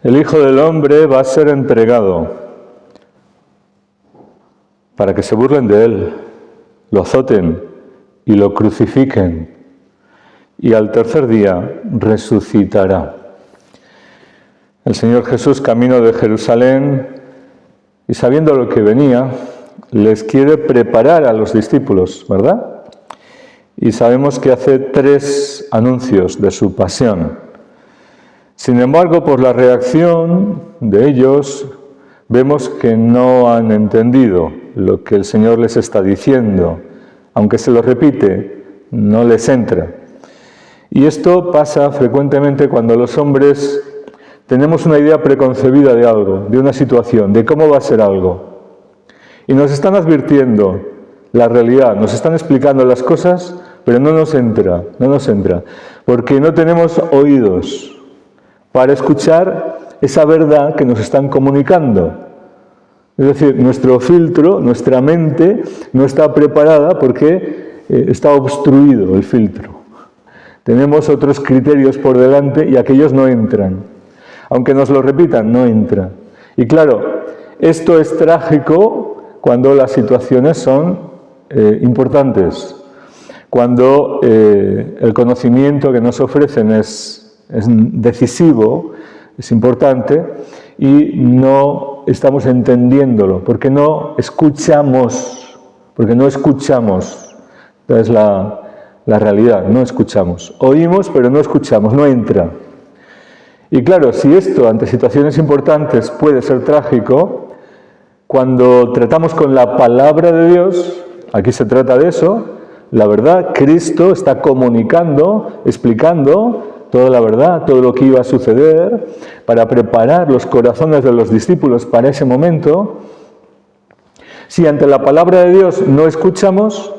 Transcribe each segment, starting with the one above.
El Hijo del Hombre va a ser entregado para que se burlen de él, lo azoten y lo crucifiquen, y al tercer día resucitará. El Señor Jesús, camino de Jerusalén, y sabiendo lo que venía, les quiere preparar a los discípulos, ¿verdad? Y sabemos que hace 3 anuncios de su pasión. Sin embargo, por la reacción de ellos, vemos que no han entendido lo que el Señor les está diciendo. Aunque se lo repite, no les entra. Y esto pasa frecuentemente cuando los hombres tenemos una idea preconcebida de algo, de una situación, de cómo va a ser algo. Y nos están advirtiendo la realidad, nos están explicando las cosas, pero no nos entra, porque no tenemos oídos para escuchar esa verdad que nos están comunicando. Es decir, nuestro filtro, nuestra mente no está preparada porque está obstruido el filtro. Tenemos otros criterios por delante y aquellos no entran. Aunque nos lo repitan, no entra. Y claro, esto es trágico cuando las situaciones son importantes, cuando el conocimiento que nos ofrecen es decisivo, es importante, y no estamos entendiéndolo, porque no escuchamos. Esta es la realidad, no escuchamos. Oímos, pero no escuchamos, no entra. Y claro, si esto ante situaciones importantes puede ser trágico, cuando tratamos con la palabra de Dios, aquí se trata de eso, la verdad, Cristo está comunicando, explicando toda la verdad, todo lo que iba a suceder, para preparar los corazones de los discípulos para ese momento. Si ante la palabra de Dios no escuchamos,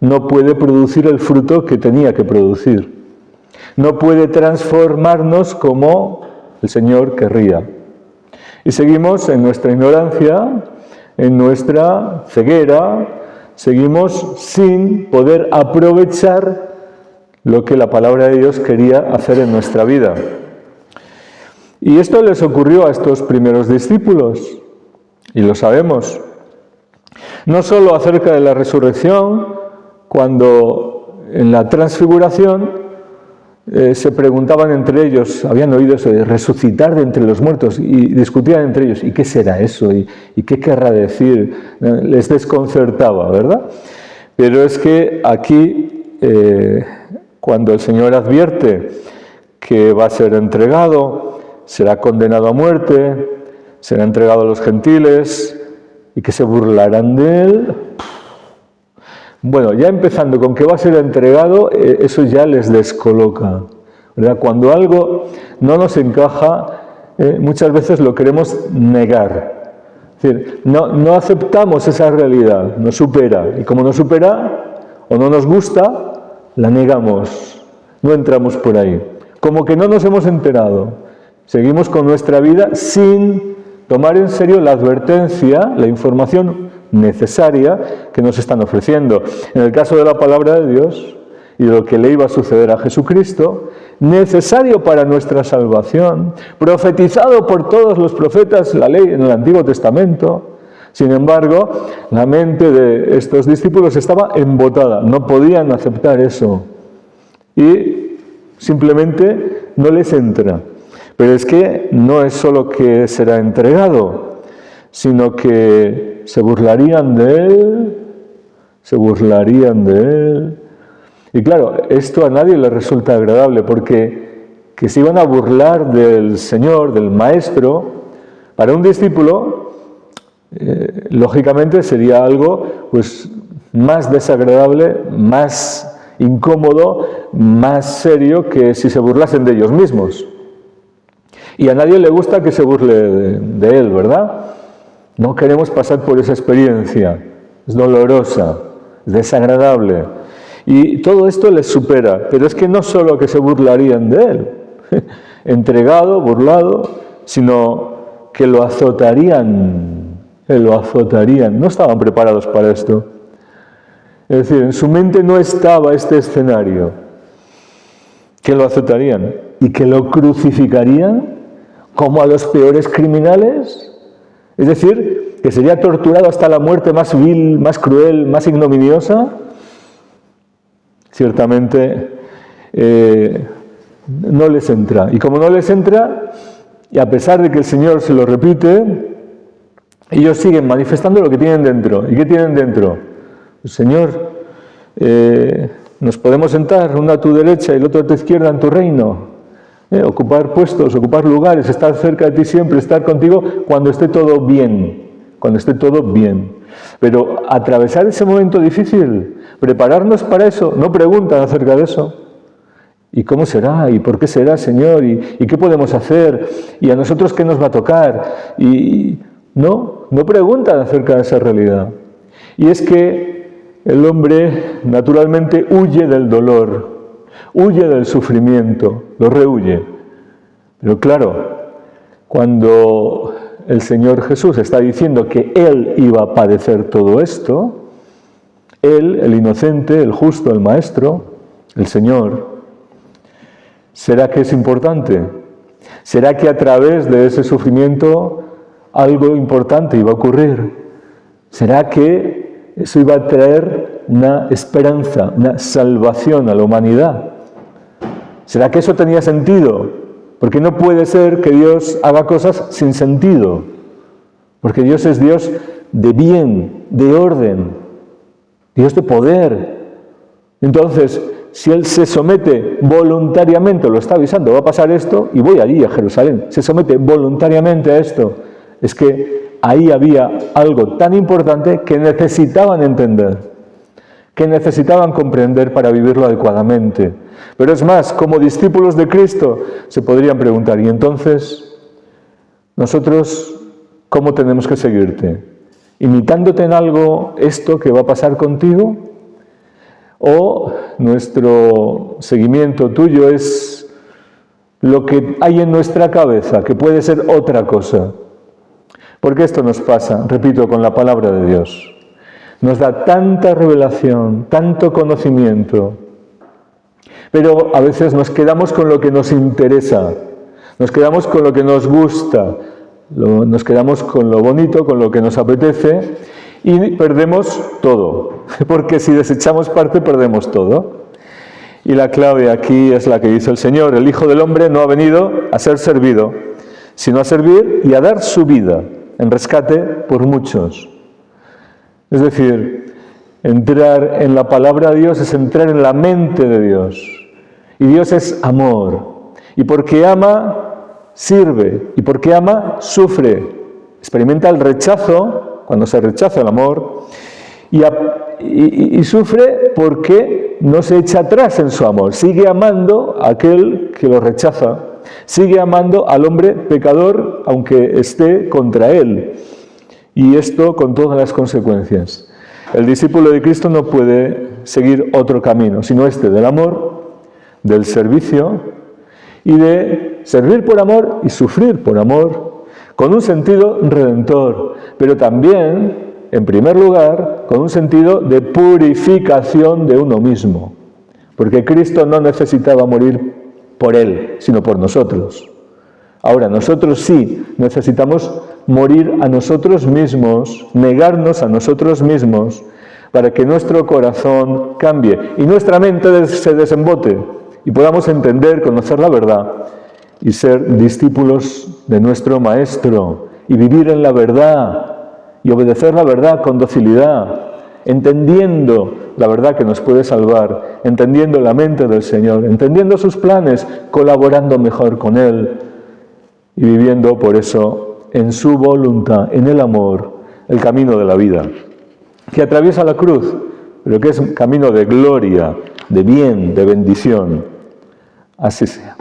no puede producir el fruto que tenía que producir. No puede transformarnos como el Señor querría. Y seguimos en nuestra ignorancia, en nuestra ceguera, seguimos sin poder aprovechar lo que la palabra de Dios quería hacer en nuestra vida. Y esto les ocurrió a estos primeros discípulos, y lo sabemos. No solo acerca de la resurrección, cuando en la transfiguración se preguntaban entre ellos, habían oído eso de resucitar de entre los muertos, y discutían entre ellos, ¿y qué será eso? ¿Y qué querrá decir? Les desconcertaba, ¿verdad? Pero es que aquí, cuando el Señor advierte que va a ser entregado, será condenado a muerte, será entregado a los gentiles, y que se burlarán de él. Bueno, ya empezando con que va a ser entregado, eso ya les descoloca, ¿verdad? Cuando algo no nos encaja, muchas veces lo queremos negar. Es decir, no aceptamos esa realidad, nos supera. Y como nos supera o no nos gusta, la negamos, no entramos por ahí. Como que no nos hemos enterado. Seguimos con nuestra vida sin tomar en serio la advertencia, la información necesaria que nos están ofreciendo. En el caso de la palabra de Dios y de lo que le iba a suceder a Jesucristo, necesario para nuestra salvación, profetizado por todos los profetas, la ley en el Antiguo Testamento. Sin embargo, la mente de estos discípulos estaba embotada, no podían aceptar eso y simplemente no les entra. Pero es que no es solo que será entregado, sino que se burlarían de él. Y claro, esto a nadie le resulta agradable, porque que se iban a burlar del Señor, del Maestro, para un discípulo, lógicamente sería algo pues, más desagradable, más incómodo, más serio que si se burlasen de ellos mismos. Y a nadie le gusta que se burle de él, ¿verdad? No queremos pasar por esa experiencia. Es dolorosa, es desagradable. Y todo esto les supera. Pero es que no solo que se burlarían de él, entregado, burlado, sino que lo azotarían. No estaban preparados para esto. Es decir, en su mente no estaba este escenario. Que lo azotarían y que lo crucificarían. como a los peores criminales. Es decir, que sería torturado hasta la muerte más vil, más cruel, más ignominiosa. Ciertamente no les entra. Y como no les entra, y a pesar de que el Señor se lo repite, ellos siguen manifestando lo que tienen dentro. ¿Y qué tienen dentro? Pues, Señor, nos podemos sentar, uno a tu derecha y el otro a tu izquierda en tu reino. Ocupar puestos, ocupar lugares, estar cerca de ti siempre, estar contigo cuando esté todo bien. Cuando esté todo bien. Pero atravesar ese momento difícil, prepararnos para eso, no preguntan acerca de eso. ¿Y cómo será? ¿Y por qué será, Señor? ¿Y qué podemos hacer? ¿Y a nosotros qué nos va a tocar? Y no preguntan acerca de esa realidad. Y es que el hombre naturalmente huye del dolor, huye del sufrimiento, lo rehuye. Pero claro, cuando el Señor Jesús está diciendo que Él iba a padecer todo esto, Él, el inocente, el justo, el Maestro, el Señor, ¿será que es importante? ¿Será que a través de ese sufrimiento algo importante iba a ocurrir? ¿Será que eso iba a traer una esperanza, una salvación a la humanidad? ¿Será que eso tenía sentido? Porque no puede ser que Dios haga cosas sin sentido. Porque Dios es Dios de bien, de orden, Dios de poder. Entonces, si Él se somete voluntariamente, lo está avisando, va a pasar esto y voy allí a Jerusalén, se somete voluntariamente a esto, es que ahí había algo tan importante que necesitaban entender, que necesitaban comprender para vivirlo adecuadamente. Pero es más, como discípulos de Cristo, se podrían preguntar, ¿y entonces nosotros cómo tenemos que seguirte? ¿Imitándote en algo esto que va a pasar contigo? ¿O nuestro seguimiento tuyo es lo que hay en nuestra cabeza, que puede ser otra cosa? Porque esto nos pasa, repito, con la palabra de Dios. Nos da tanta revelación, tanto conocimiento, pero a veces nos quedamos con lo que nos interesa, nos quedamos con lo que nos gusta, nos quedamos con lo bonito, con lo que nos apetece y perdemos todo, porque si desechamos parte perdemos todo. Y la clave aquí es la que dice el Señor: el Hijo del Hombre no ha venido a ser servido, sino a servir y a dar su vida en rescate por muchos. Es decir, entrar en la palabra de Dios es entrar en la mente de Dios. Y Dios es amor. Y porque ama, sirve. Y porque ama, sufre. Experimenta el rechazo, cuando se rechaza el amor, y sufre porque no se echa atrás en su amor. Sigue amando a aquel que lo rechaza. Sigue amando al hombre pecador, aunque esté contra él. Y esto con todas las consecuencias. El discípulo de Cristo no puede seguir otro camino, sino este del amor, del servicio y de servir por amor y sufrir por amor, con un sentido redentor, pero también, en primer lugar, con un sentido de purificación de uno mismo. Porque Cristo no necesitaba morir por Él, sino por nosotros. Ahora, nosotros sí necesitamos morir a nosotros mismos, negarnos a nosotros mismos, para que nuestro corazón cambie y nuestra mente se desembote y podamos entender, conocer la verdad y ser discípulos de nuestro Maestro y vivir en la verdad y obedecer la verdad con docilidad, entendiendo la verdad que nos puede salvar, entendiendo la mente del Señor, entendiendo sus planes, colaborando mejor con Él y viviendo por eso en su voluntad, en el amor, el camino de la vida, que atraviesa la cruz, pero que es un camino de gloria, de bien, de bendición. Así sea.